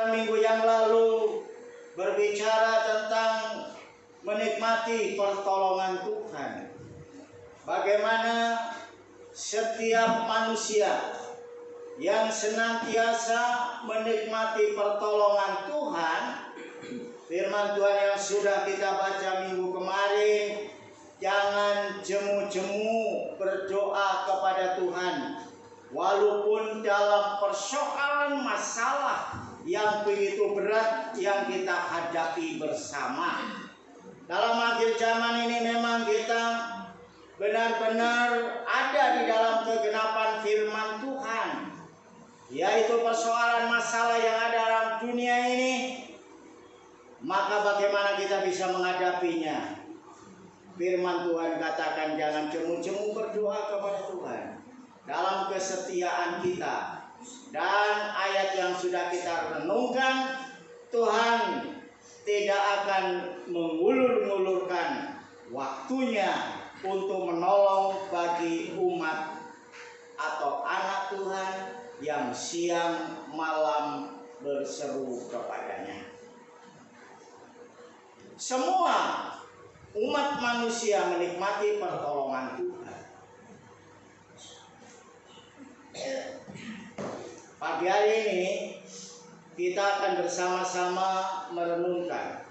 pelajaran minggu yang lalu berbicara tentang menikmati pertolongan Tuhan. Bagaimana setiap manusia yang senantiasa menikmati pertolongan Tuhan, firman Tuhan yang sudah kita baca minggu kemarin, jangan jemu-jemu berdoa kepada Tuhan walaupun dalam persoalan masalah yang begitu berat yang kita hadapi bersama. Dalam akhir zaman ini memang kita benar-benar ada di dalam kegenapan firman Tuhan, yaitu persoalan masalah yang ada dalam dunia ini. Maka bagaimana kita bisa menghadapinya? Firman Tuhan katakan jangan jemu-jemu berdoa kepada Tuhan dalam kesetiaan kita. Dan ayat yang sudah kita renungkan, Tuhan tidak akan mengulur-ngulurkan waktunya untuk menolong bagi umat atau anak Tuhan yang siang malam berseru kepadanya. Semua umat manusia menikmati pertolongan Tuhan. Pagi hari ini kita akan bersama-sama merenungkan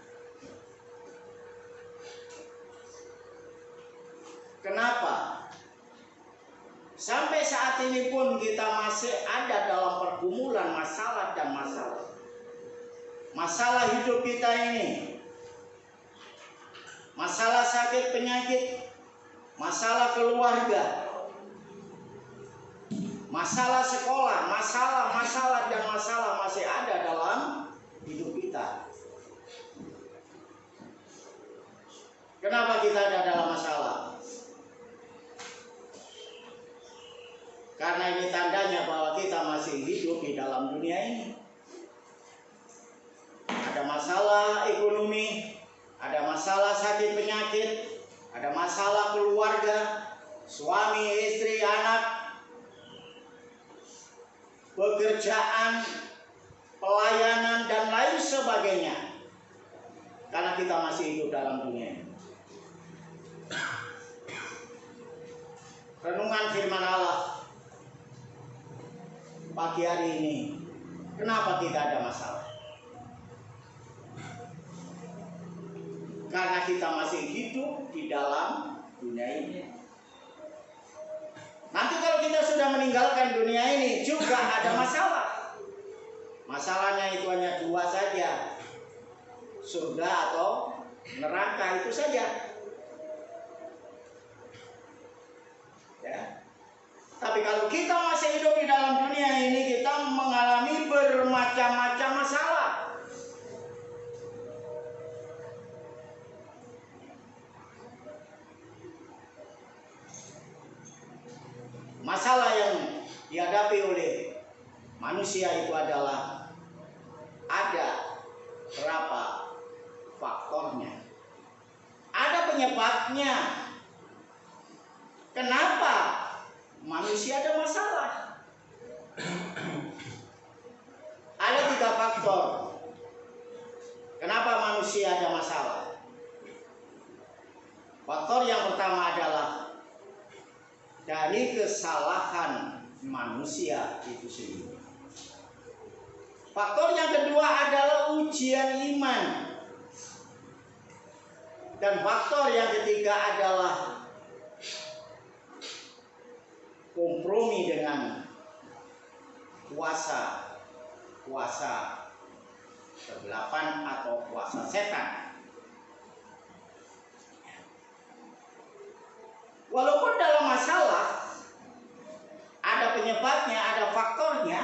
kenapa sampai saat ini pun kita masih ada dalam pergumulan masalah dan masalah. Masalah hidup kita ini, masalah sakit penyakit, masalah keluarga, masalah sekolah, masalah dan masalah masih ada dalam hidup kita. Kenapa kita ada dalam masalah? Karena ini tandanya bahwa kita masih hidup di dalam dunia ini. Ada masalah ekonomi, ada masalah sakit penyakit, ada masalah keluarga, suami, istri, anak, pekerjaan, pelayanan, dan lain sebagainya. Karena kita masih hidup dalam dunia ini. Renungan firman Allah pagi hari ini, kenapa kita ada masalah? Karena kita masih hidup di dalam dunia ini. Nanti kalau kita sudah meninggalkan dunia ini juga ada masalah. Masalahnya itu hanya dua saja, surga atau neraka, itu saja. Ya. Tapi kalau kita masih hidup di dalam dunia ini, kita mengalami bermacam-macam masalah. Masalah yang dihadapi oleh manusia itu adalah ada berapa faktornya. Ada penyebabnya. Kenapa manusia ada masalah? Ada 3 faktor. Kenapa manusia ada masalah? Faktor yang pertama adalah dari kesalahan manusia itu sendiri. Faktor yang kedua adalah ujian iman. Dan faktor yang ketiga adalah kompromi dengan kuasa kegelapan atau kuasa setan. Walaupun dalam masalah ada penyebabnya, ada faktornya,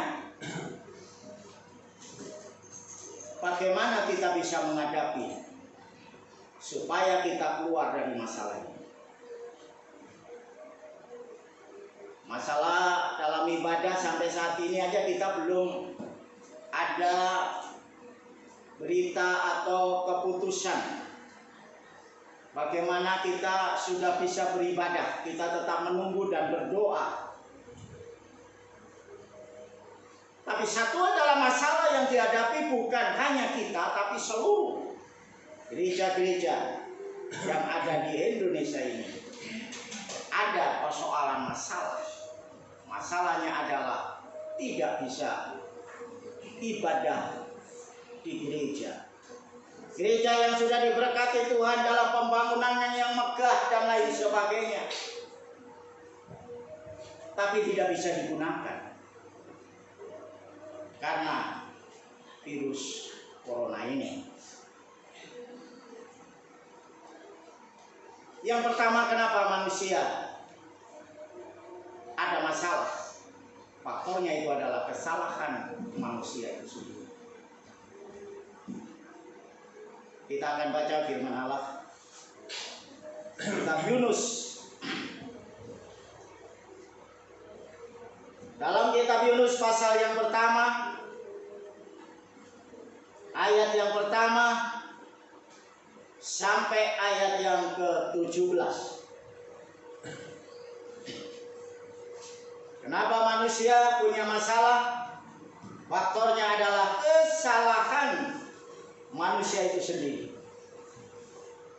bagaimana kita bisa menghadapi supaya kita keluar dari masalah ini? Masalah dalam ibadah sampai saat ini aja kita belum ada berita atau keputusan bagaimana kita sudah bisa beribadah. Kita tetap menunggu dan berdoa. Tapi satu adalah masalah yang dihadapi bukan hanya kita, tapi seluruh gereja-gereja yang ada di Indonesia ini ada persoalan masalah. Masalahnya adalah tidak bisa ibadah di gereja. Gereja yang sudah diberkati Tuhan dalam pembangunannya yang megah dan lain sebagainya, tapi tidak bisa digunakan karena virus corona ini. Yang pertama, kenapa manusia ada masalah? Faktornya itu adalah kesalahan manusia itu sendiri. Kita akan baca firman Allah kitab Yunus. Dalam kitab Yunus pasal yang pertama, ayat yang pertama sampai ayat yang ke-17. Kenapa manusia punya masalah? Faktornya adalah kesalahan manusia itu sendiri.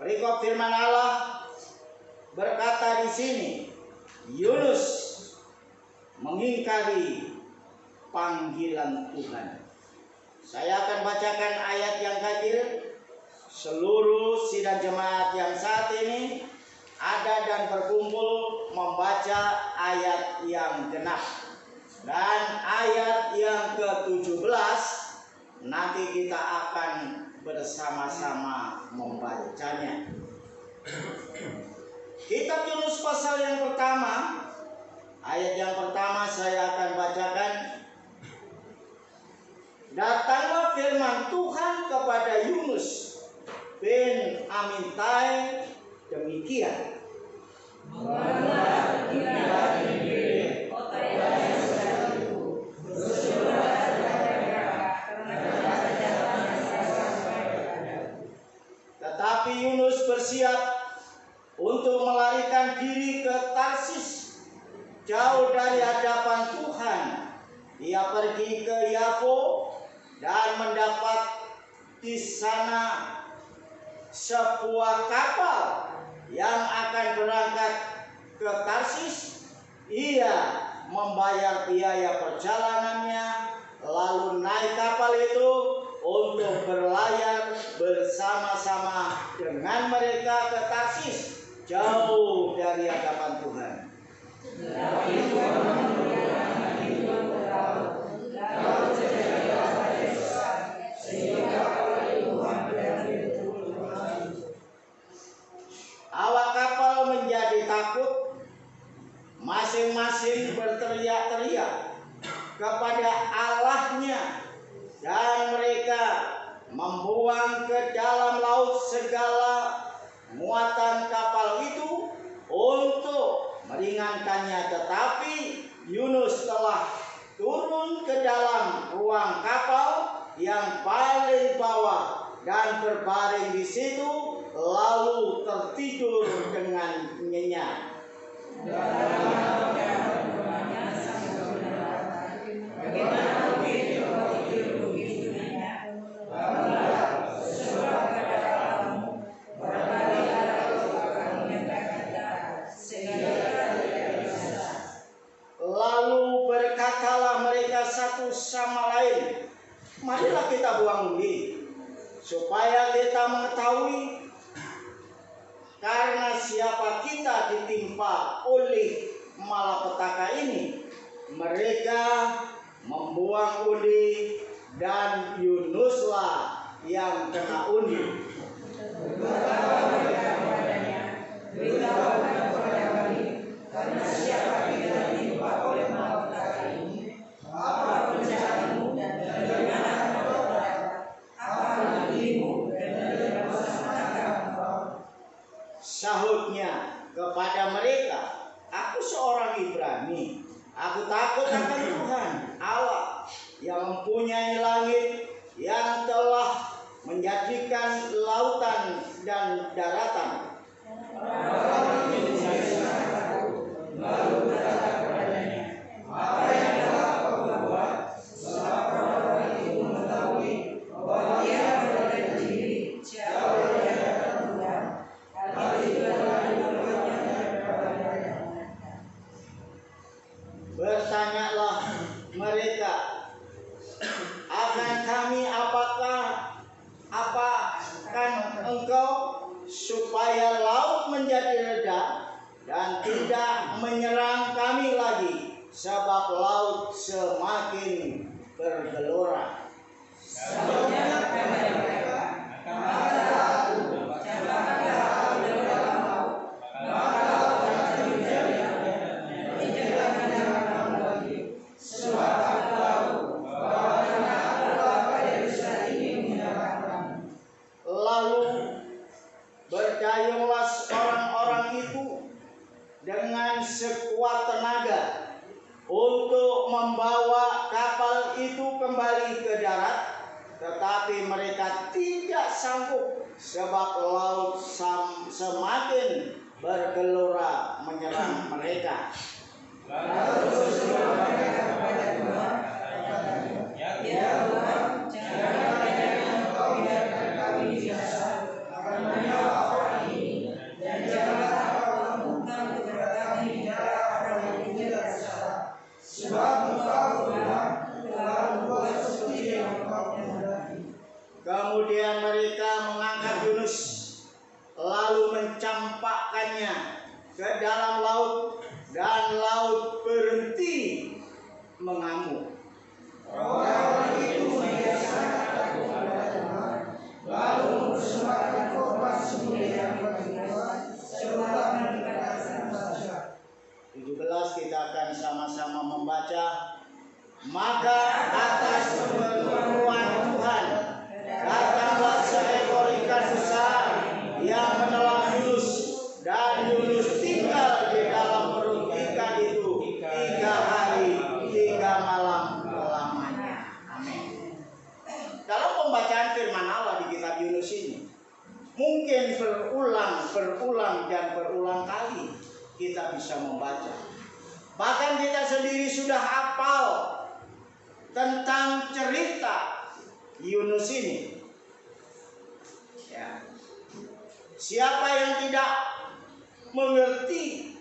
Perikop firman Allah berkata di sini, Yunus mengingkari panggilan Tuhan. Saya akan bacakan ayat yang hadir. Seluruh sidang jemaat yang saat ini ada dan berkumpul membaca ayat yang genap. Dan ayat yang ke-17 nanti kita akan bersama-sama membacanya. Kitab Yunus pasal yang pertama, ayat yang pertama saya akan bacakan. Datanglah firman Tuhan kepada Yunus bin Amintai demikian. Tetapi Yunus bersiap untuk melarikan diri ke Tarsis, jauh dari hadapan Tuhan. Ia pergi ke Yafo dan mendapat di sana sebuah kapal yang akan berangkat ke Tarsis. Ia membayar biaya perjalanannya, lalu naik kapal itu untuk berlayar bersama-sama dengan mereka ke Tarsis, jauh dari hadapan Tuhan. Awak kapal menjadi takut, masing-masing berteriak-teriak kepada Allahnya, dan mereka membuang ke dalam laut segala muatan kapal itu untuk meringankannya. Tetapi Yunus telah turun ke dalam ruang kapal yang paling bawah dan berbaring di situ, lalu tertidur dengan nyenyak. Lalu berkatalah mereka satu sama lain, marilah kita buang undi, supaya kita mengetahui karena siapa kita ditimpa oleh malapetaka ini. Mereka membuang undi, dan Yunuslah yang kena undi. Karena siapa kita ditimpa oleh malapetaka ini, apa rencanamu dan dari mana kau dapat? Apa dirimu dan dari mana kau? Sahutnya kepada mereka, aku seorang Ibrani, aku takut akan Tuhan Allah yang mempunyai langit, yang telah menjadikan lautan dan sekuat tenaga untuk membawa kapal itu kembali ke darat, tetapi mereka tidak sanggup sebab laut semakin bergelora menyerang mereka. Lalu berseru mereka kepada Tuhan, "Ya Tuhan, jangan Engkau biarkan kami binasa karena orang ini, dan janganlah Engkau lakukan kepada kami darah orang yang tidak bersalah, sebab Engkau Tuhan telah membuat seperti yang Engkau kehendaki." Kemudian mereka mengangkat Yunus, lalu mencampakkannya ke dalam laut, dan laut berhenti mengamuk. Orang itu mengiaskan takut kepada Tuhan, lalu mempersembahkan korban sembelihan bagi Tuhan, sebab mendekatkan saja. 17 kita akan sama-sama membaca. Maka atas pemberitahuan Tuhan datanglah seekor ikan besar yang menelan Yunus, dan Yunus tinggal di dalam perut ikan itu 3 hari 3 malam lamanya. Amin. Dalam pembacaan firman Allah di kitab Yunus ini, mungkin berulang dan berulang kali kita bisa membaca. Bahkan kita sendiri sudah hafal tentang cerita Yunus ini. Ya. Siapa yang tidak mengerti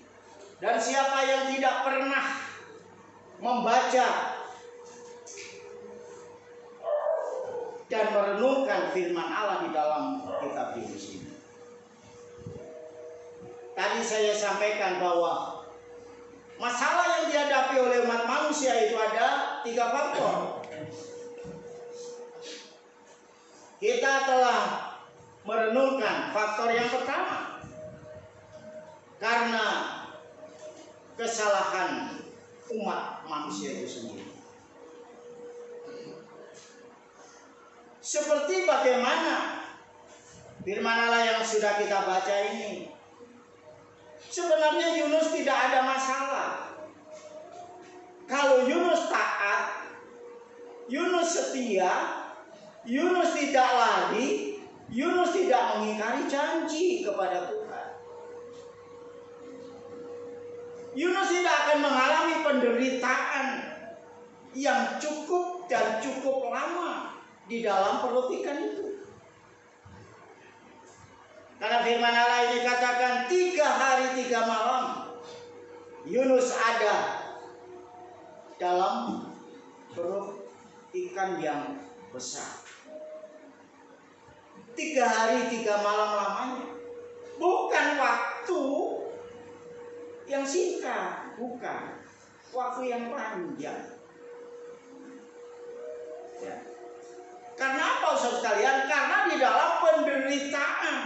dan siapa yang tidak pernah membaca dan merenungkan firman Allah di dalam kitab Yunus ini. Tadi saya sampaikan bahwa masalah yang dihadapi oleh umat manusia itu ada 3 faktor. Kita telah merenungkan faktor yang pertama, karena kesalahan umat manusia itu sendiri. Seperti bagaimana firman Allah yang sudah kita baca ini, sebenarnya Yunus tidak ada masalah. Kalau Yunus taat, Yunus setia, Yunus tidak lari, Yunus tidak mengingkari janji kepada Tuhan, Yunus tidak akan mengalami penderitaan yang cukup dan cukup lama di dalam perut ikan itu. Karena firman Allah ini katakan 3 hari 3 malam Yunus ada dalam perut ikan yang besar. 3 hari 3 malam lamanya. Bukan waktu yang singkat, bukan. Waktu yang panjang. Ya. Karena apa saudara sekalian? Karena di dalam penderitaan.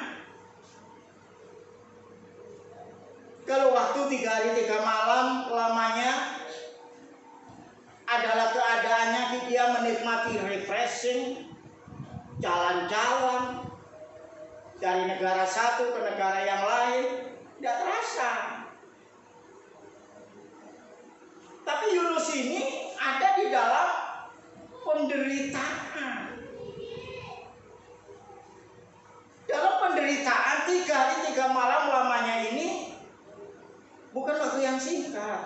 Kalau waktu 3 hari 3 malam lamanya adalah keadaannya dia menikmati refreshing, jalan-jalan dari negara satu ke negara yang lain, tidak terasa. Tapi Yunus ini ada di dalam penderitaan. Dalam penderitaan 3 hari 3 malam lamanya ini bukan waktu yang singkat,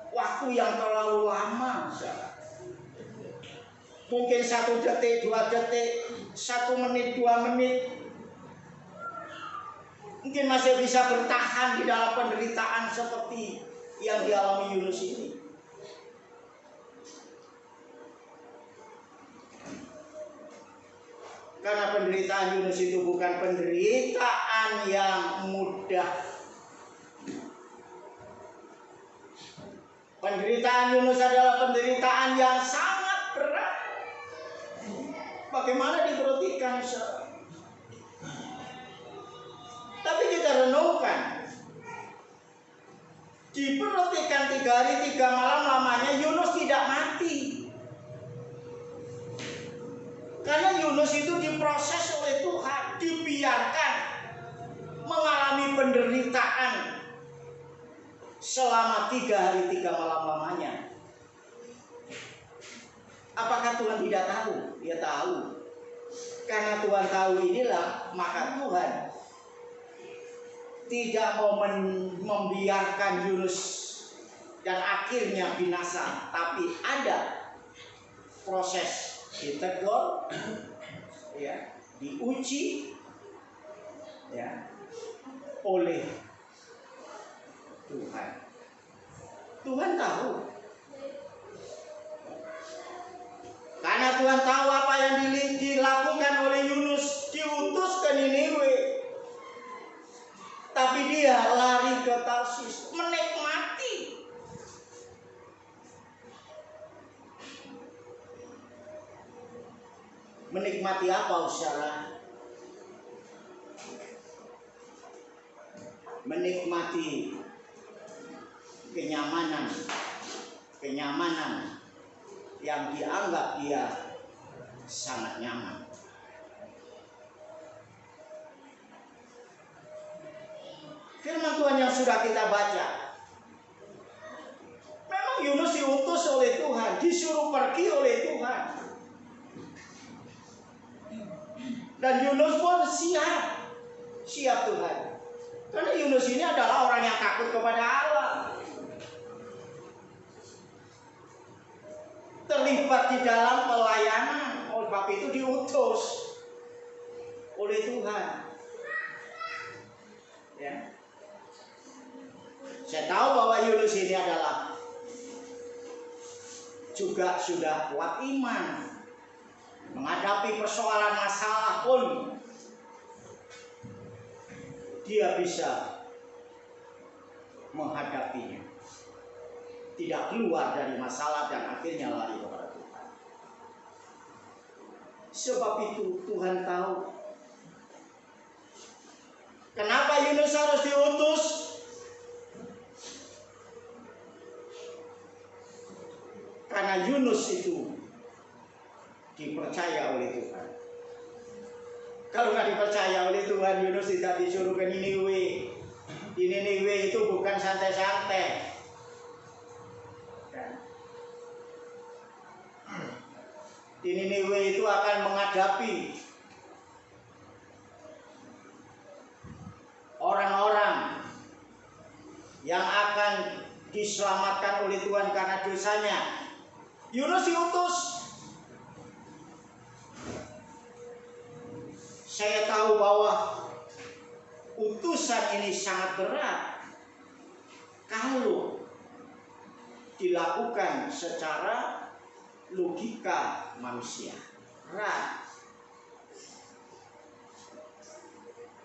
waktu yang terlalu lama. Mungkin 1 detik, 2 detik, 1 menit, 2 menit. Mungkin masih bisa bertahan di dalam penderitaan seperti yang dialami Yunus ini. Karena penderitaan Yunus itu bukan penderitaan yang mudah. Penderitaan Yunus adalah penderitaan yang sangat berat. Bagaimana diperhatikan? Tapi kita renungkan, diperhatikan 3 hari 3 malam lamanya Yunus tidak mati. Karena Yunus itu diproses oleh Tuhan, dibiarkan mengalami penderitaan selama 3 hari 3 malam lamanya. Apakah Tuhan tidak tahu? Dia tahu. Karena Tuhan tahu inilah, maka Tuhan tidak mau membiarkan Yunus dan akhirnya binasa, tapi ada proses ditegur, ya, diuji, ya, oleh Tuhan. Tuhan tahu. Karena Tuhan tahu apa yang dilakukan oleh Yunus, diutus ke Niniwe. Tapi dia lari ke Tarsis, menikmati. Menikmati apa, saudara? Menikmati kenyamanan yang dianggap dia sangat nyaman. Firman Tuhan yang sudah kita baca, memang Yunus diutus oleh Tuhan, disuruh pergi oleh Tuhan, dan Yunus pun siap Tuhan, karena Yunus ini adalah orang yang takut kepada Allah, terlibat di dalam pelayanan, oleh sebab itu diutus oleh Tuhan. Ya. Saya tahu bahwa Yunus ini adalah juga sudah kuat iman, menghadapi persoalan masalah pun dia bisa menghadapinya, tidak keluar dari masalah dan akhirnya lari kepada Tuhan. Sebab itu Tuhan tahu kenapa Yunus harus diutus. Karena Yunus itu dipercaya oleh Tuhan. Kalau nggak dipercaya oleh Tuhan, Yunus tidak disuruh ke Niniwe. Di Niniwe itu bukan santai-santai. Di Niniwe itu akan menghadapi orang-orang yang akan diselamatkan oleh Tuhan karena dosanya. Yunus diutus. Saya tahu bahwa utusan ini sangat berat kalau dilakukan secara logika manusia. Berat.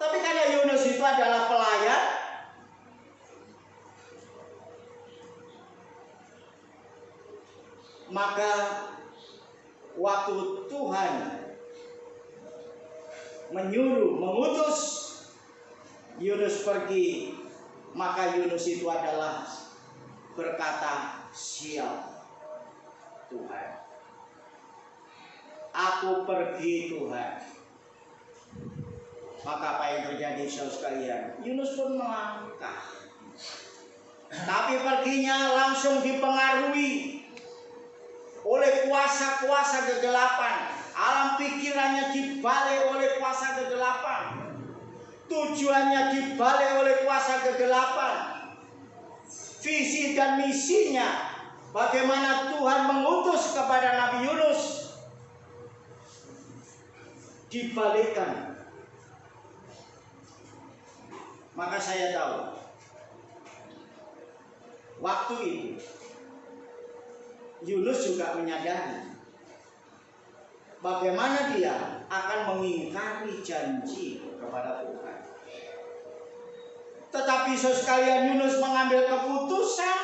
Tapi karena Yunus itu adalah pelayan, maka waktu Tuhan mengutus Yunus pergi, maka Yunus itu adalah berkata, siap Tuhan, aku pergi Tuhan. Maka apa yang terjadi saudara sekalian? Yunus pun melangkah, tapi perginya langsung dipengaruhi oleh kuasa-kuasa kegelapan. Alam pikirannya dibalik oleh kuasa kegelapan. Tujuannya dibalik oleh kuasa kegelapan. Visi dan misinya, bagaimana Tuhan mengutus kepada Nabi Yunus, dibalikkan. Maka saya tahu waktu itu Yunus juga menyadari bagaimana dia akan mengingkari janji kepada Tuhan. Tetapi saudara sekalian, Yunus mengambil keputusan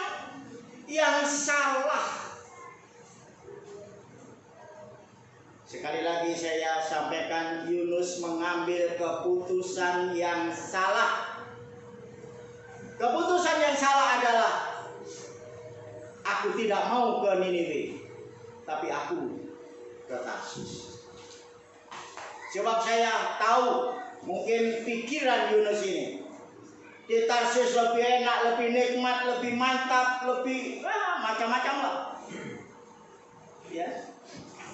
yang salah. Sekali lagi saya sampaikan, Yunus mengambil keputusan yang salah. Keputusan yang salah adalah, aku tidak mau ke Niniwe, tapi aku ke Tarsis. Sebab saya tahu mungkin pikiran Yunus ini, Di Tarsis lebih enak, lebih nikmat, lebih mantap, lebih macam-macam lah. Ya.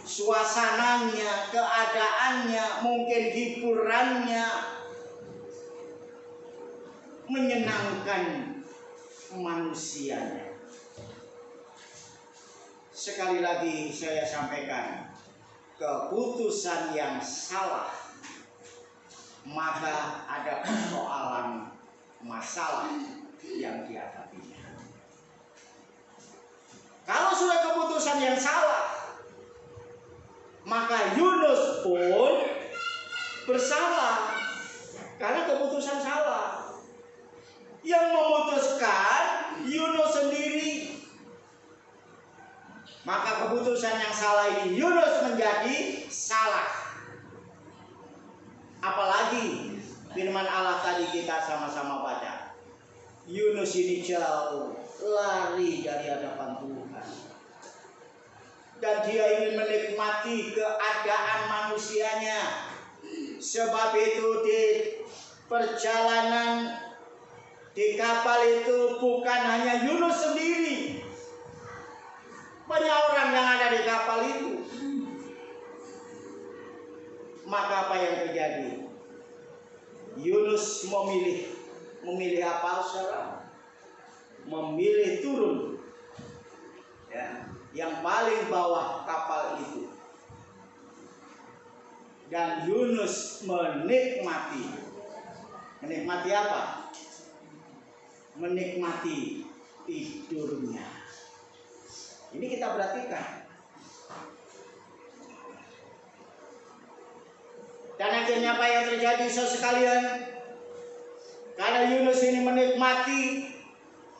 Suasananya, keadaannya, mungkin hiburannya menyenangkan manusianya. Sekali lagi saya sampaikan, keputusan yang salah maka ada persoalan masalah yang dihadapinya. Kalau sudah keputusan yang salah, maka Yunus pun bersalah karena keputusan salah. Yang memutuskan Yunus sendiri. Maka keputusan yang salah ini Yunus menjadi salah. Apalagi firman Allah tadi kita sama-sama baca. Yunus ini jauh lari dari hadapan Tuhan. Dan dia ingin menikmati keadaan manusianya. Sebab itu di perjalanan di kapal itu bukan hanya Yunus sendiri. Banyak orang yang ada di kapal itu. Maka apa yang terjadi? Yunus memilih apa, saudara? Memilih turun, ya, yang paling bawah kapal itu. Dan Yunus menikmati apa? Menikmati tidurnya. Ini kita perhatikan. Dan akhirnya apa yang terjadi, saudara sekalian? Karena Yunus ini menikmati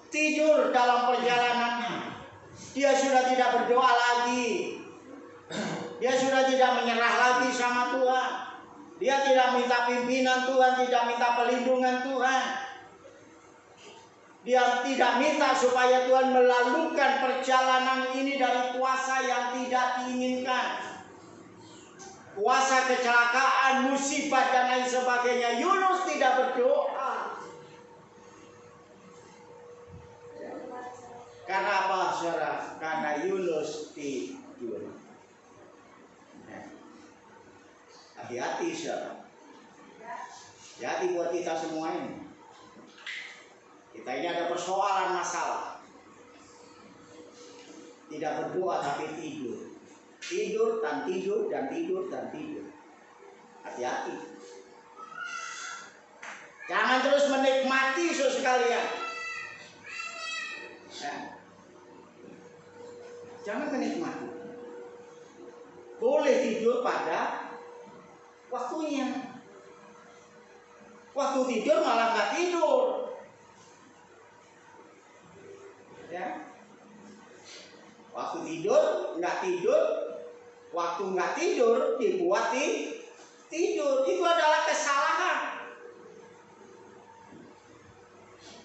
tidur dalam perjalanannya. Dia sudah tidak berdoa lagi. Dia sudah tidak menyerah lagi sama Tuhan. Dia tidak minta pimpinan Tuhan, tidak minta perlindungan Tuhan. Dia tidak minta supaya Tuhan melalukan perjalanan ini dari kuasa yang tidak diinginkan. Kuasa kecelakaan, musibah dan lain sebagainya. Yunus tidak berdoa. Karena apa, saudara? Karena Yunus tidur. Hati-hati, saudara. Hati-hati buat kita semua ini. Kita ini ada persoalan masalah. Tidak berdoa tapi tidur. Tidur dan tidur dan tidur dan tidur. Hati-hati. Jangan terus menikmati sekalian. Jangan menikmati. Boleh tidur pada waktunya. Waktu tidur malah nggak tidur. Ya. Waktu tidur nggak tidur. Waktu nggak tidur dibuat tidur. Itu adalah kesalahan.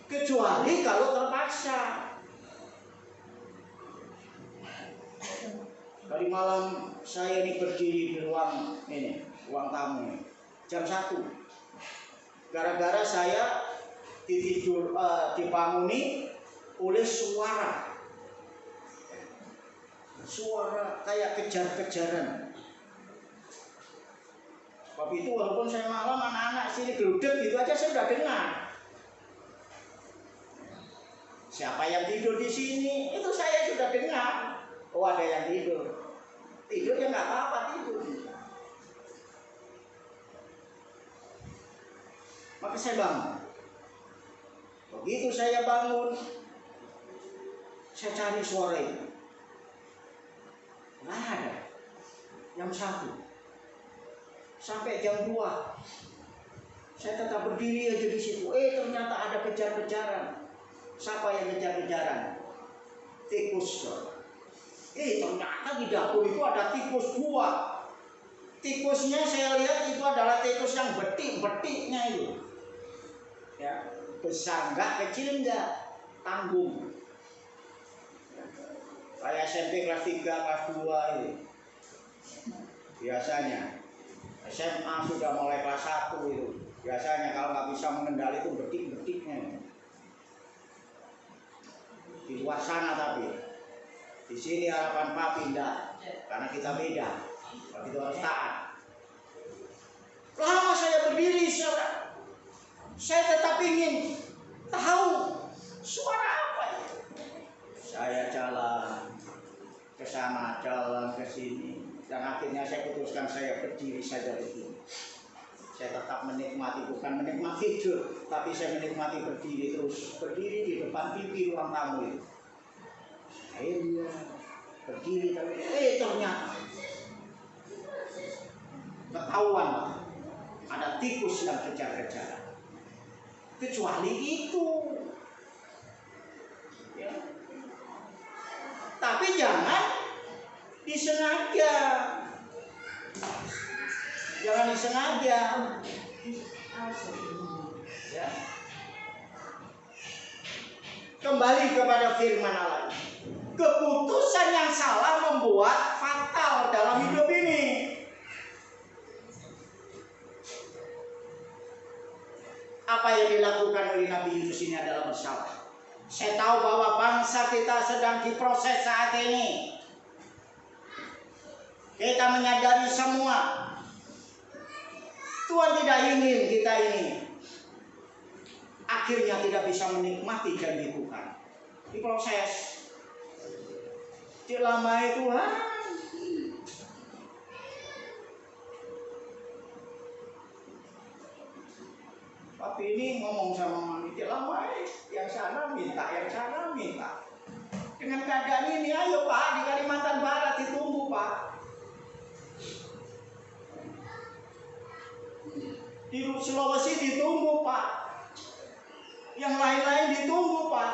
Kecuali kalau terpaksa. Tadi malam saya ini berdiri di ruang tamu ini, jam 1. Gara-gara saya dibanguni oleh suara kayak kejar-kejaran. Sebab itu walaupun saya malam anak-anak sini geludek gitu aja saya sudah dengar. Siapa yang tidur di sini? Itu saya sudah dengar. Oh, ada yang tidur. Tidur ya nggak apa-apa tidur. Maka saya bangun. Begitu saya bangun, saya cari suara itu. Nggak ada. Jam 1 sampai jam 2 saya tetap berdiri aja di situ. Ternyata ada kejar-kejaran. Siapa yang kejar-kejaran? Tikus. Ternyata di dapur itu ada tikus 2. Tikusnya saya lihat itu adalah tikus yang betik-betiknya itu. Ya, besar enggak, kecil enggak, tanggung. Kayak SMP kelas 3, kelas 2 ini. Biasanya SMA sudah mulai kelas 1 itu. Biasanya kalau nggak bisa mengendali itu betik-betiknya. Di luar sana tapi di sini harapan Pak pindah karena kita beda. Begitu harus taat. Lama saya berdiri, saya tetap ingin tahu suara apa itu. Saya jalan ke sana, jalan ke sini, dan akhirnya saya putuskan saya berdiri saja di sini. Saya tetap menikmati, bukan menikmati tidur, tapi saya menikmati berdiri terus, berdiri di depan TV ruang tamu itu. Akhirnya berdiri tapi ternyata ketahuan ada tikus yang kejar-kejaran. Kecuali itu, ya. Tapi jangan disengaja, jangan disengaja. Ya. Kembali kepada firman Allah. Keputusan yang salah membuat fatal dalam hidup ini. Apa yang dilakukan oleh Nabi Yunus ini adalah bersalah. Saya tahu bahwa bangsa kita sedang diproses saat ini. Kita menyadari semua. Tuhan tidak ingin kita ini akhirnya tidak bisa menikmati janji Tuhan. Diproses. Dilamai Tuhan. Tapi ini ngomong sama manusia lama, yang sana minta, yang sana minta. Dengan keadaan ini, ayo Pak, di Kalimantan Barat ditunggu Pak. Di Sulawesi ditunggu Pak. Yang lain-lain ditunggu Pak.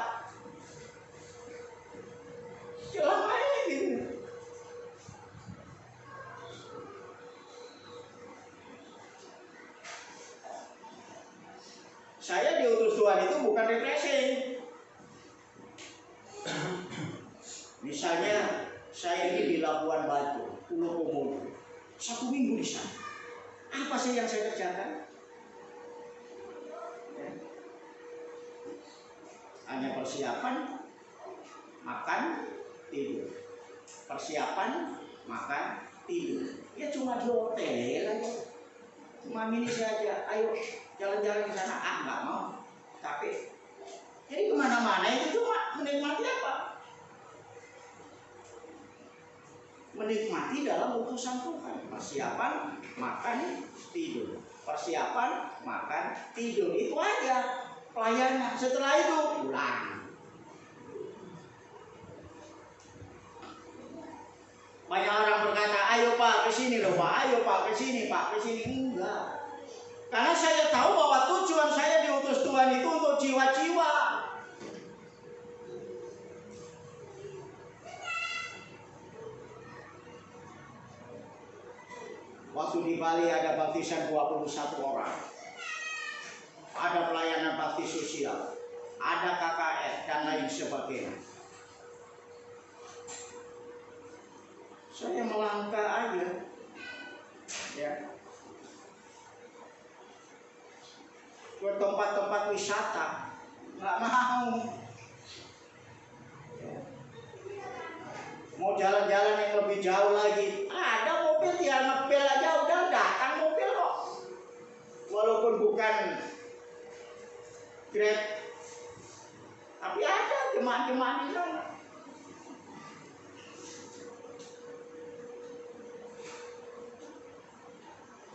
Lama ini gitu. Saya diutus Tuhan itu bukan refreshing. Misalnya saya ini di Labuan Batu, Pulau Komodo, 1 minggu di sana. Apa sih yang saya kerjakan? Ya. Hanya persiapan, makan, tidur. Persiapan, makan, tidur. Ya cuma di hotel aja. Cuma ini saja. Ayo jalan-jalan ke sana, nggak mau, capek. Jadi kemana-mana itu cuma menikmati apa? Menikmati dalam utusan Tuhan. Persiapan, makan, tidur. Persiapan, makan, tidur. Itu aja pelayanan. Setelah itu pulang. Banyak orang berkata, ayo Pak ke sini loh Pak, ayo Pak ke sini Pak ke sini. Enggak. Karena saya tahu bahwa tujuan saya diutus Tuhan itu untuk jiwa-jiwa. Waktu di Bali ada baptisan 21 orang. Ada pelayanan bakti sosial, ada KKR dan lain sebagainya. Saya melangkah aja. Ya. Ke tempat-tempat wisata nggak mau. Mau jalan-jalan yang lebih jauh lagi, ada mobil tinggal ngepel aja udah datang mobil kok. Walaupun bukan Grab, tapi ada jemaat-jemaat di sana.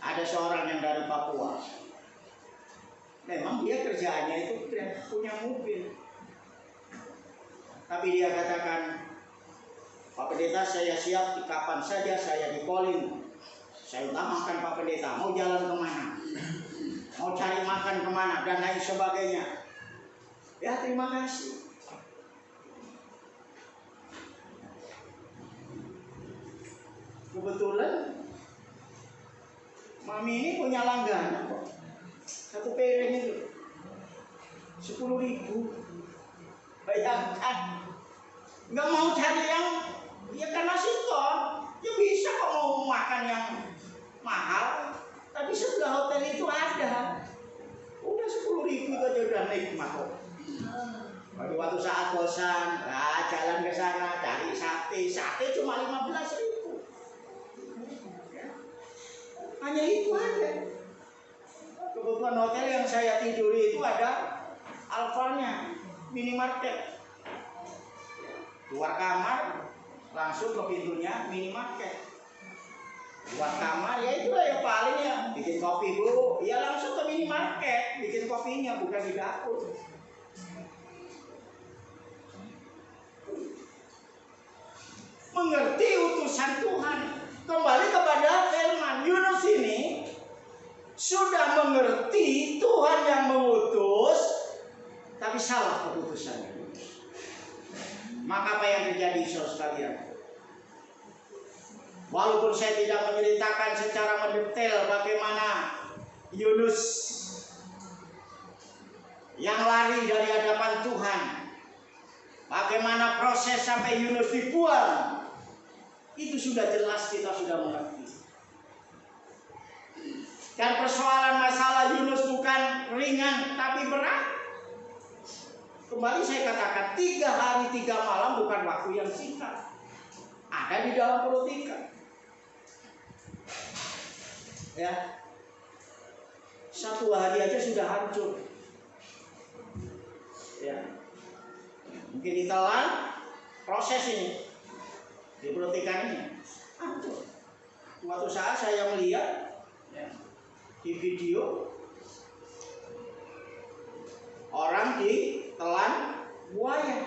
Ada seorang yang dari Papua. Memang dia kerjaannya itu punya mobil. Tapi dia katakan, Pak Pendeta saya siap kapan saja saya di-call-in. Saya utamakan Pak Pendeta, mau jalan kemana, mau cari makan kemana, dan lain sebagainya. Ya terima kasih. Kebetulan Mami ini punya langganan kok. 1 piring itu 10.000. Bayangkan. Nggak mau cari yang ya karena sikon. Ya bisa kok mau makan yang mahal. Tapi sebelah hotel itu ada. 10.000 aja udah nikmat kok. Waktu saat bosan, jalan ke sana cari sate cuma 15.000. Hanya itu aja. Kebetulan hotel yang saya tiduri itu ada Alfanya, minimarket. Keluar kamar langsung ke pintunya minimarket. Keluar kamar ya itulah yang paling ya, bikin kopi Bu, ya langsung ke minimarket bikin kopinya, bukan di dapur. Mengerti utusan Tuhan. Kembali kepada firman Yunus ini sudah mengerti Tuhan yang mengutus, tapi salah keputusannya. Maka apa yang terjadi saudara sekalian? Walaupun saya tidak menceritakan secara mendetail bagaimana Yunus yang lari dari hadapan Tuhan, bagaimana proses sampai Yunus dibuang, itu sudah jelas, kita sudah mengerti. Dan persoalan masalah Yunus bukan ringan tapi berat. Kembali saya katakan, 3 hari 3 malam bukan waktu yang singkat. Ada di dalam perut ikan. Ya, 1 hari aja sudah hancur. Ya, mungkin ditelan proses ini di perut ikan ini hancur. Suatu saat saya melihat ya, di video orang ditelan buaya,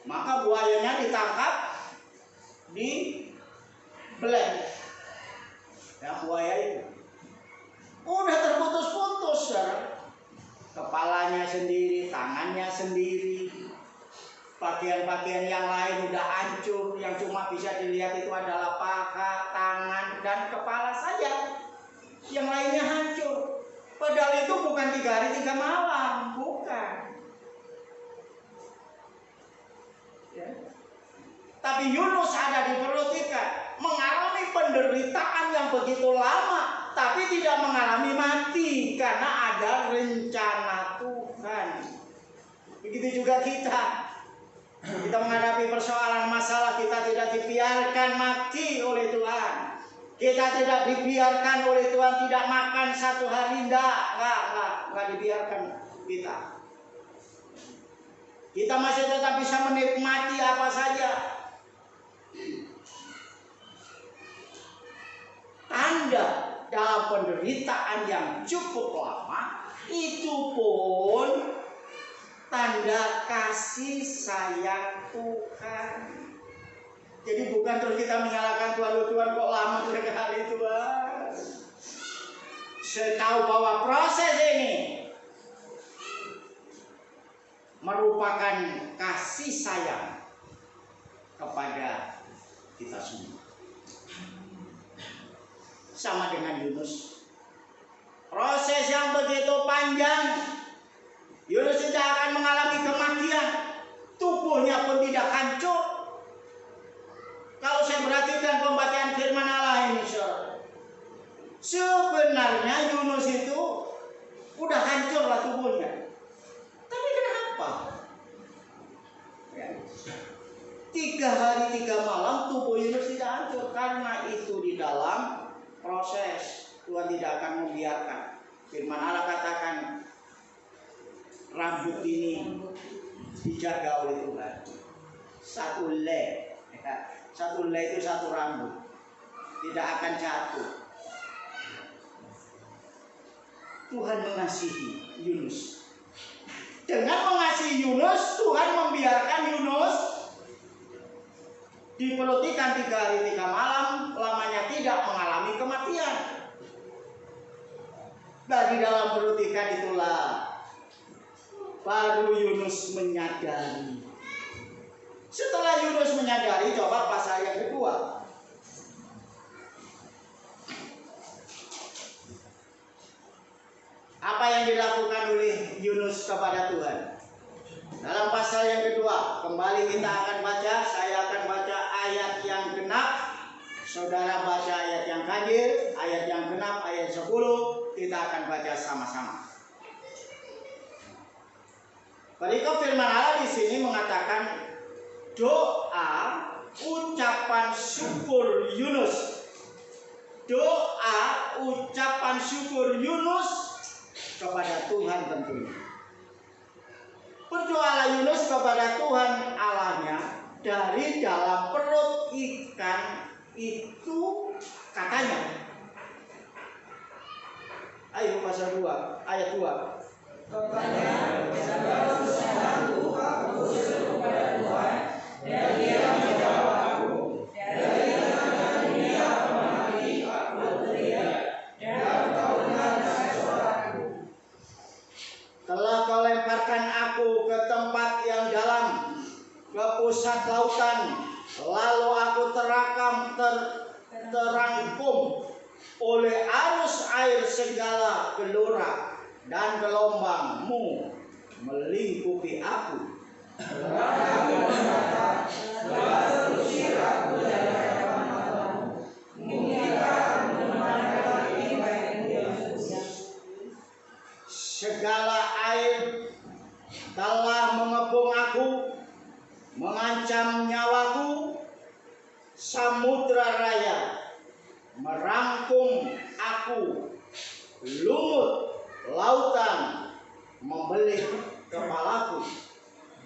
maka buayanya ditangkap di beleng. Ya, buaya itu udah terputus-putus, saudara. Kepalanya sendiri, tangannya sendiri, bagian-bagian yang lain udah hancur. Yang cuma bisa dilihat itu adalah paha, tangan, dan kepala saja. Yang lainnya hancur. Padahal itu bukan 3 hari 3 malam, bukan. Ya. Tapi Yunus ada di perut ikan, mengalami penderitaan yang begitu lama, tapi tidak mengalami mati karena ada rencana Tuhan. Begitu juga kita menghadapi persoalan masalah, kita tidak dibiarkan mati oleh Tuhan. Kita tidak dibiarkan oleh Tuhan tidak makan 1 hari, enggak dibiarkan kita. Kita masih tetap bisa menikmati apa saja. Tanda dalam penderitaan yang cukup lama itu pun tanda kasih sayang Tuhan. Jadi bukan terus kita menyalahkan Tuhan kok lama sekali Tuhan. Saya tahu bahwa proses ini merupakan kasih sayang kepada kita semua. Sama dengan Yunus, proses yang begitu panjang. Yunus tidak akan mengalami kematian, tubuhnya pun tidak hancur. Kalau saya perhatikan pembacaan firman Allah ini, sebenarnya Yunus itu udah hancurlah tubuhnya. Tapi kenapa? 3 hari 3 malam tubuh Yunus tidak hancur, karena itu di dalam proses. Tuhan tidak akan membiarkan. Firman Allah katakan rambut ini dijaga oleh Tuhan. 1 helai. 1 helai itu 1 rambut, tidak akan jatuh. Tuhan mengasihi Yunus. Dengan mengasihi Yunus, Tuhan membiarkan Yunus di perut ikan 3 hari 3 malam, lamanya tidak mengalami kematian. Dari dalam perut ikan itulah baru Yunus menyadari. Setelah Yunus menyadari, coba pasal yang kedua. Apa yang dilakukan oleh Yunus kepada Tuhan? Dalam pasal yang kedua, kembali kita akan baca. Saya akan baca ayat yang genap. Saudara baca ayat yang hadir, ayat yang genap, ayat 10, 13, kita akan baca sama-sama. Perikop firman Allah di sini mengatakan doa ucapan syukur Yunus. Doa ucapan syukur Yunus kepada Tuhan tentunya. Berdoalah Yunus kepada Tuhan Allahnya dari dalam perut ikan itu, katanya. Ayo pasal 2 ayat 2. Katanya, saudara usahaku, aku berseru kepada Tuhan, dan Dia menjawab aku. Dari tengah dunia kemari aku berteriak, dan Kau mendengar suaraku. Telah Kau lemparkan aku ke tempat yang dalam, ke pusat lautan, lalu aku terangkum oleh arus air segala gelora dan gelombang-Mu melingkupi aku. Aku berkata, telah terusir aku dari hadapan matamu. Mungkinkah aku memandang baik-baikmu yang sukses? Segala air telah mengepung aku, mengancam nyawaku. Samudra raya merangkum aku, lumut lautan membelit kepalaku.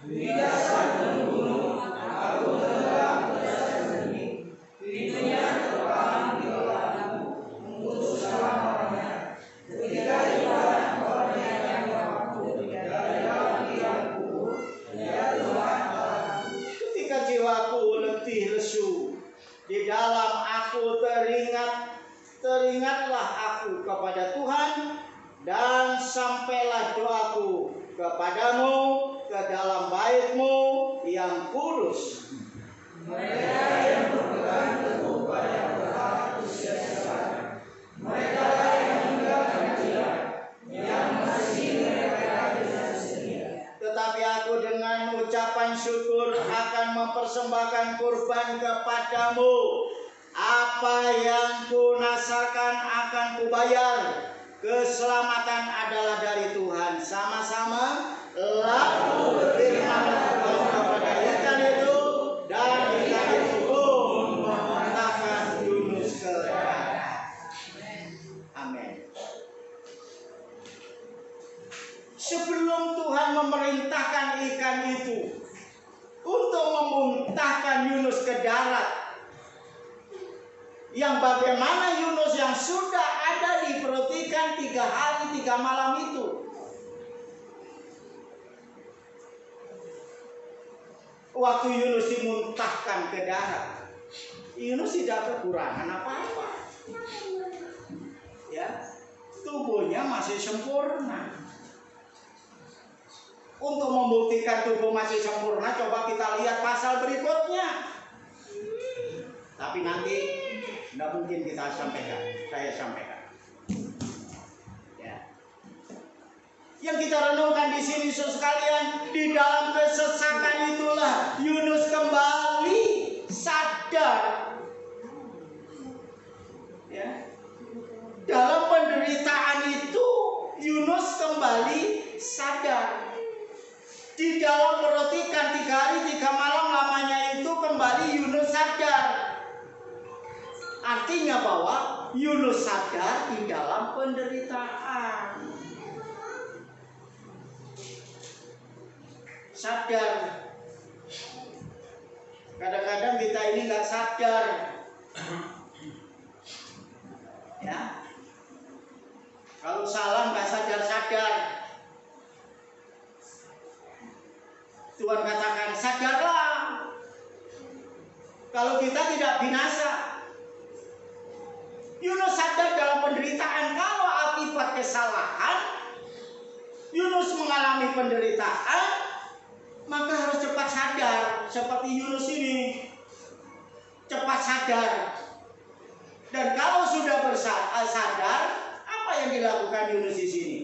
Di dasar gunung aku tenggelam ke dasar bumi. Pintunya terpaham di kepalaku untuk selama-lamanya. Ketika Tuhan Kau menyanyikan aku dari dalam diamku, ya Tuhan Allahku. Ketika jiwaku letih lesu, di dalam aku teringatlah aku kepada Tuhan, dan sampailah doaku kepadamu ke dalam bait-Mu yang kudus. Mereka yang berpegang teguh pada berhala sia-sia, mereka yang meninggalkan Dia, yang mengasihi mereka dengan setia. Tetapi aku dengan ucapan syukur akan mempersembahkan kurban kepadamu. Apa yang kunasarkan akan kubayar. Keselamatan adalah dari Tuhan. Sama-sama. Lalu berfirmanlah Tuhan kepada ikan itu, dan ikan itu pun memuntahkan Yunus ke darat. Amin. Sebelum Tuhan memerintahkan ikan itu untuk memuntahkan Yunus ke darat, yang bagaimana Yunus yang sudah ada di perut ikan 3 hari 3 malam itu, waktu Yunus dimuntahkan ke darat, Yunus tidak kekurangan apa-apa. Ya, tubuhnya masih sempurna. Untuk membuktikan tubuh masih sempurna, coba kita lihat pasal berikutnya. Tapi nanti tidak mungkin kita sampaikan, saya sampaikan. Ya. Yang kita renungkan di sini, saudara sekalian, di dalam kesesakan itulah Yunus kembali sadar. Ya. Dalam penderitaan itu Yunus kembali sadar. Di dalam perut ikan 3 hari 3 malam lamanya itu kembali Yunus sadar. Artinya bahwa Yunus sadar di dalam penderitaan. Sadar. Kadang-kadang kita ini nggak sadar. Ya. Kalau salah nggak sadar-sadar. Tuhan katakan sadarlah. Kalau kita tidak binasa. Yunus sadar dalam penderitaan. Kalau akibat kesalahan Yunus mengalami penderitaan, maka harus cepat sadar. Seperti Yunus ini cepat sadar. Dan kalau sudah sadar, apa yang dilakukan Yunus di sini?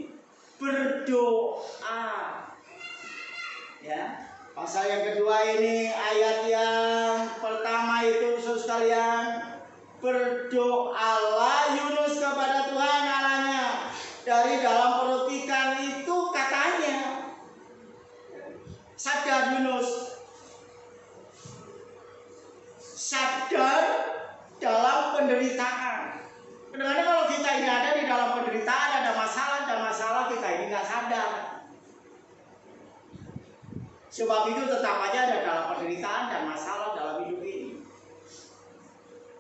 Berdoa. Ya, pasal yang kedua ini, ayat yang pertama itu, saudara sekalian, berdoalah Yunus kepada Tuhan Allahnya penderitaan. Kadang-kadang kalau kita ini ada di dalam penderitaan, ada masalah dan masalah, kita ini nggak sadar. Sebab itu tetap aja ada dalam penderitaan dan masalah dalam hidup ini.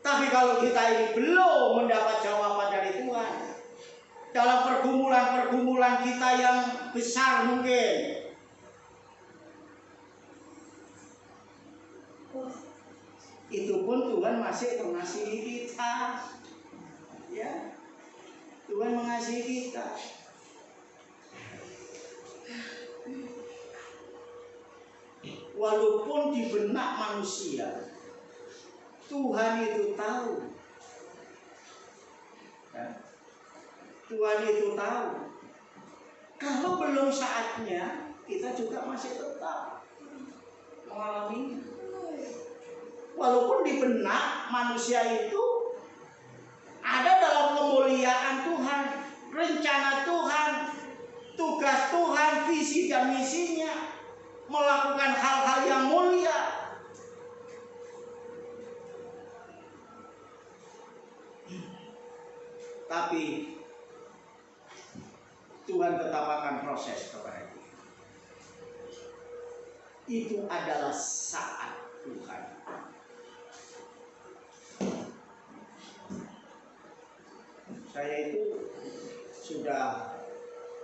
Tapi kalau kita ini belum mendapat jawaban dari Tuhan, dalam pergumulan-pergumulan kita yang besar mungkin, itu pun Tuhan masih mengasihi kita. Ya, Tuhan mengasihi kita. Walaupun di benak manusia, Tuhan itu tahu. Ya, Tuhan itu tahu. Kalau belum saatnya, kita juga masih tetap mengalaminya. Walaupun di benak manusia itu ada dalam kemuliaan Tuhan, rencana Tuhan, tugas Tuhan, visi dan misinya, melakukan hal-hal yang mulia. Tapi Tuhan tetap akan proses kepada kita. Itu adalah saat Tuhan. Saya itu sudah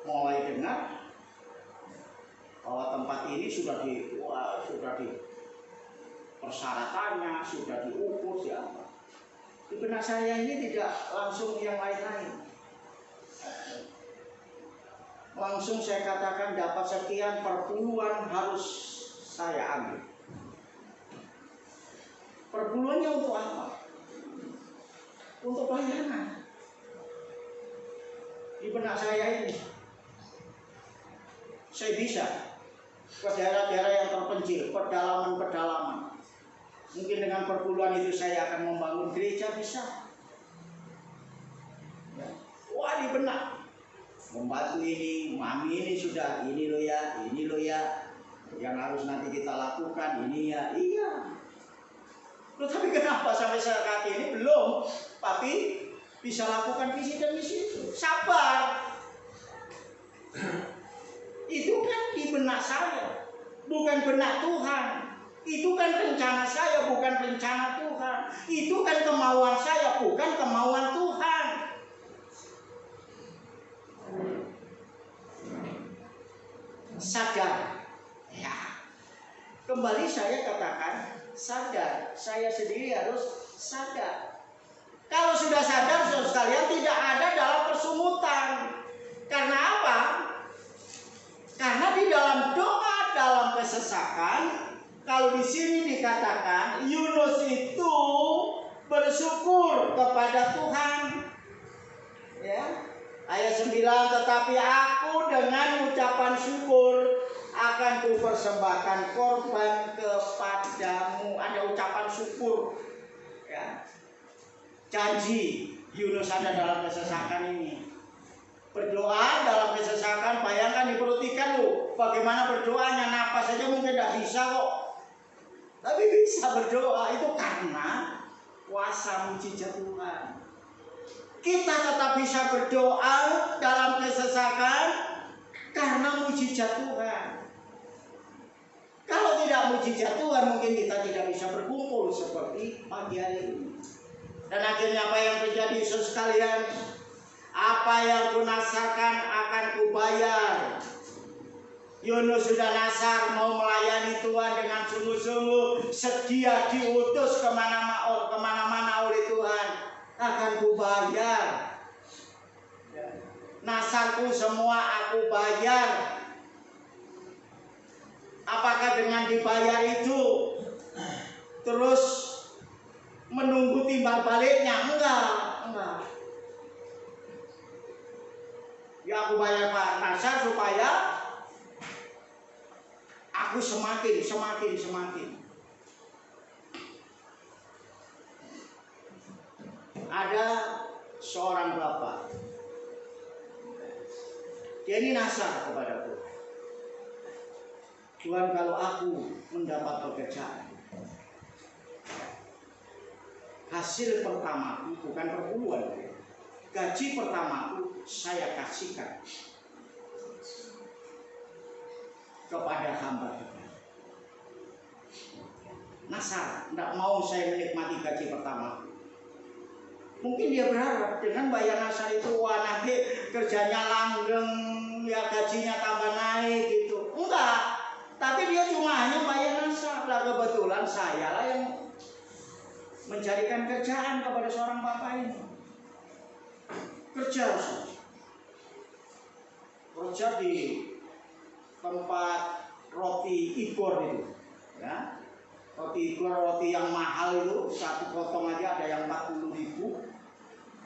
mulai dengar bahwa tempat ini sudah di persyaratannya, sudah diukur siapa. Di benak saya ini tidak langsung yang lain-lain. Langsung saya katakan dapat sekian perpuluhan harus saya ambil. Perpuluhannya untuk apa? Untuk pelayanan. Di benak saya ini, saya bisa ke daerah-daerah yang terpencil, pedalaman-pedalaman. Mungkin dengan perpuluhan itu saya akan membangun gereja, bisa. Ya. Wah, di benak membantu ini, mami ini sudah, ini loh ya, yang harus nanti kita lakukan, ini ya, iya. Loh, tapi kenapa sampai saat ini belum, Papi bisa lakukan visi dan misi itu? Sabar. Itu kan di benak saya, bukan benak Tuhan. Itu kan rencana saya, bukan rencana Tuhan. Itu kan kemauan saya, bukan kemauan Tuhan. Sadar. Ya. Kembali saya katakan, sadar. Saya sendiri harus sadar. Kalau sudah sadar, saudara sekalian, tidak ada dalam persumutan. Karena apa? Karena di dalam doa, dalam kesesakan, kalau di sini dikatakan Yunus itu bersyukur kepada Tuhan. Ya. Ayat 9, tetapi aku dengan ucapan syukur akan kupersembahkan korban kepadamu. Ada ucapan syukur. Ya. Janji Yunus ada dalam kesesakan ini. Berdoa dalam kesesakan, bayangkan di perut ikan loh, bagaimana berdoanya, napas saja mungkin tidak bisa kok. Tapi bisa berdoa, itu karena kuasa mujizat Tuhan. Kita tetap bisa berdoa dalam kesesakan karena mujizat Tuhan. Kalau tidak mujizat Tuhan, mungkin kita tidak bisa berkumpul seperti pagi hari ini. Dan akhirnya apa yang terjadi, saudara sekalian? Apa yang kunasarkan akan kubayar. Yunus sudah nasar, mau melayani Tuhan dengan sungguh-sungguh, sedia diutus kemana-mana oleh Tuhan, akan kubayar. Nasarku semua aku bayar. Apakah dengan dibayar itu terus menunggu timbal baliknya? Enggak. Ya, aku bayar Pak Nasar supaya aku semakin. Ada seorang bapak, dia ini nasar kepada Tuhan. Tuhan, kalau aku mendapat pekerjaan, hasil pertamaku, bukan perpuluhan, gaji pertamaku saya kasihkan kepada hamba Tuhan. Nasar, tidak mau saya menikmati gaji pertama. Mungkin dia berharap dengan bayar nasar itu, wah nanti kerjanya langgeng, ya gajinya tambah naik gitu. Enggak, tapi dia cuma hanya bayar nasar. Lah kebetulan saya lah yang mencarikan kerjaan kepada seorang bapak ini. Kerja di tempat roti Igor itu, ya. Roti Igor, roti yang mahal itu, satu potong aja ada yang 40.000.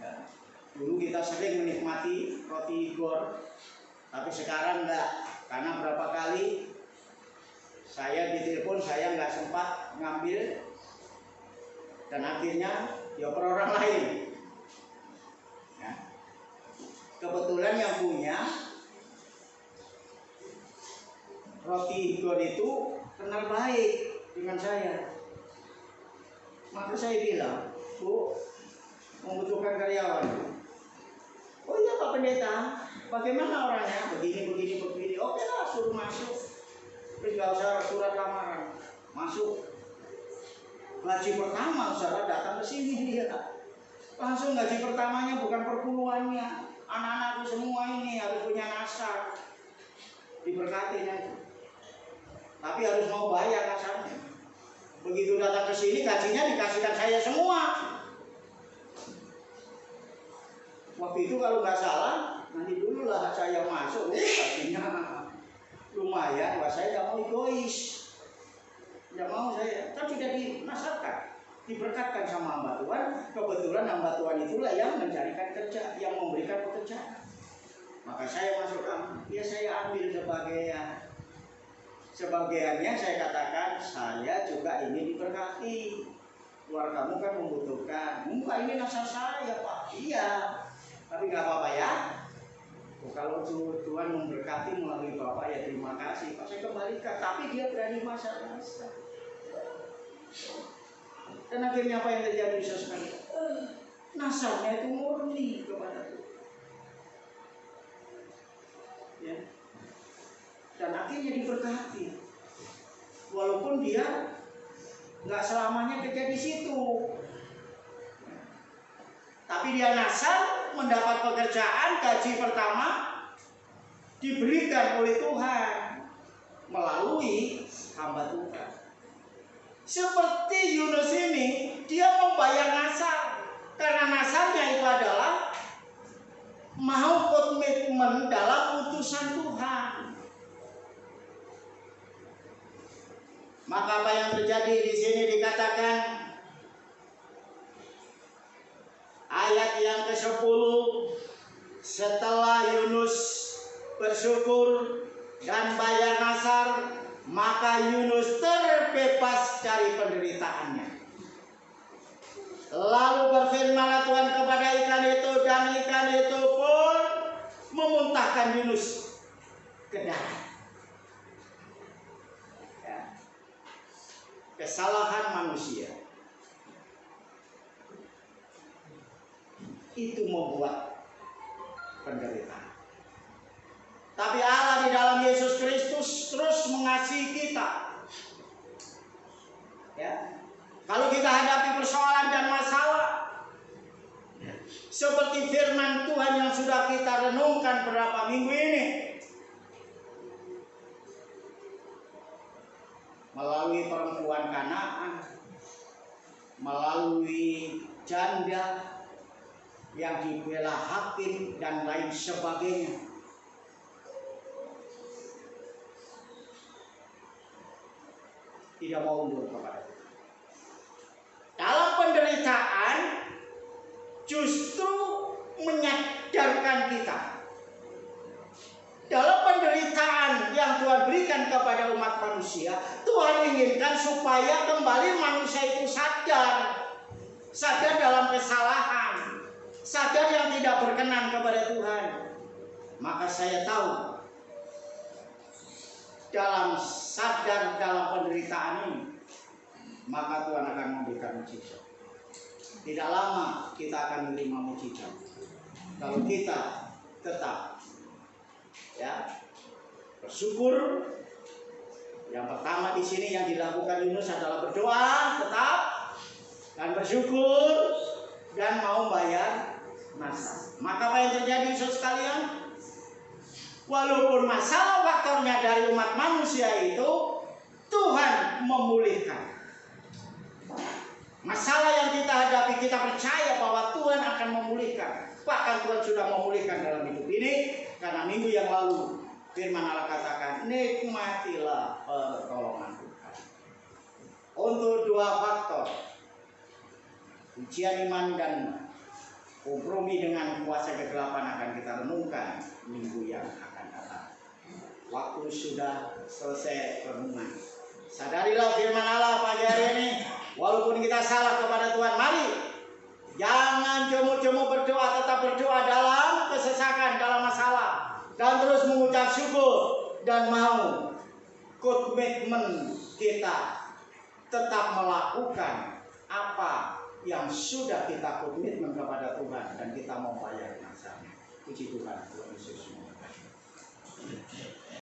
Ya. Dulu kita sering menikmati roti Igor, tapi sekarang enggak, karena berapa kali saya ditelepon, saya nggak sempat ngambil, dan akhirnya dioper orang lain. Ya. Kebetulan yang punya roti Igor itu kenal baik dengan saya. Maka saya bilang, Bu, membutuhkan karyawan. Oh iya Pak Pendeta, bagaimana orangnya? Begini. Oke lah, suruh masuk. Terus gak usah surat lamaran, masuk. Gaji pertama saudara datang ke sini dia. Langsung gaji pertamanya bukan perpuluhannya. Anak-anakku semua ini harus punya nasar. Diberkati nanti. Tapi harus mau bayar nasarnya. Begitu datang ke sini gajinya dikasihkan saya semua. Waktu itu kalau nggak salah, nanti dulu lah saya masuk, gajinya lumayan. Wah saya nggak mau egois, nggak mau saya. Kan sudah dinasarkan, diberkatkan sama hamba Tuhan. Kebetulan hamba Tuhan itulah yang mencarikan kerja, yang memberikan pekerjaan. Maka saya masuk, ya saya ambil sebagiannya. Saya katakan saya juga ingin diberkati. Keluargamu kan membutuhkan. Enggak, ini nasar saya Pak. Iya, tapi nggak apa-apa ya. Kalau Tuhan memberkati melalui Bapak ya terima kasih Pak, saya kembalikan. Tapi dia berani masa-masa. Dan akhirnya apa yang terjadi sekali? Nasarnya itu murni kepada Tuhan. Ya. Dan akhirnya diberkati. Walaupun dia nggak selamanya kerja di situ, tapi dia nasar, mendapat pekerjaan, gaji pertama diberikan oleh Tuhan melalui hamba Tuhan. Seperti Yunus ini, dia membayar nasar karena nasarnya itu adalah mau komitmen dalam utusan Tuhan. Maka apa yang terjadi di sini dikatakan ayat yang ke-10, setelah Yunus bersyukur dan bayar nasar, maka Yunus terbebas dari penderitaannya. Lalu berfirmanlah Tuhan kepada ikan itu, dan ikan itu pun memuntahkan Yunus ke darat. Kesalahan manusia itu membuat penderitaan. Tapi Allah di dalam Yesus Kristus terus mengasihi kita. Ya. Kalau kita hadapi persoalan dan masalah, seperti firman Tuhan yang sudah kita renungkan beberapa minggu ini, melalui perempuan Kanaan, melalui janda yang dibela hakim dan lain sebagainya. Tidak mau mundur kepada Tuhan. Dalam penderitaan justru menyadarkan kita. Dalam penderitaan yang Tuhan berikan kepada umat manusia, Tuhan inginkan supaya kembali manusia itu sadar dalam kesalahan, sadar yang tidak berkenan kepada Tuhan. Maka saya tahu, dalam sadar dalam penderitaan ini, maka Tuhan akan memberikan mujizat. tidak lama kita akan menerima mukjizat. Kalau kita tetap bersyukur. Yang pertama di sini yang dilakukan Yunus adalah berdoa tetap dan bersyukur dan mau bayar masalah. Maka apa yang terjadi saudara sekalian? Walaupun masalah faktornya dari umat manusia itu, Tuhan memulihkan. Masalah yang kita hadapi, kita percaya bahwa Tuhan akan memulihkan. Bahkan Tuhan sudah memulihkan dalam hidup ini. Karena minggu yang lalu firman Allah katakan, nikmatilah pertolongan Tuhan. Untuk dua faktor, ujian iman dan kompromi dengan kuasa kegelapan akan kita renungkan minggu yang akan datang. Waktu sudah selesai renungan. Sadarilah firman Allah pagi hari ini. Walaupun kita salah kepada Tuhan, mari jangan jemu-jemu berdoa, tetap berdoa dalam kesesakan, dalam masalah. Dan terus mengucap syukur dan mau komitmen kita tetap melakukan apa yang sudah kita komitmen kepada Tuhan dan kita mau bayar masalah. Puji Tuhan, Tuhan Yesus memberkati.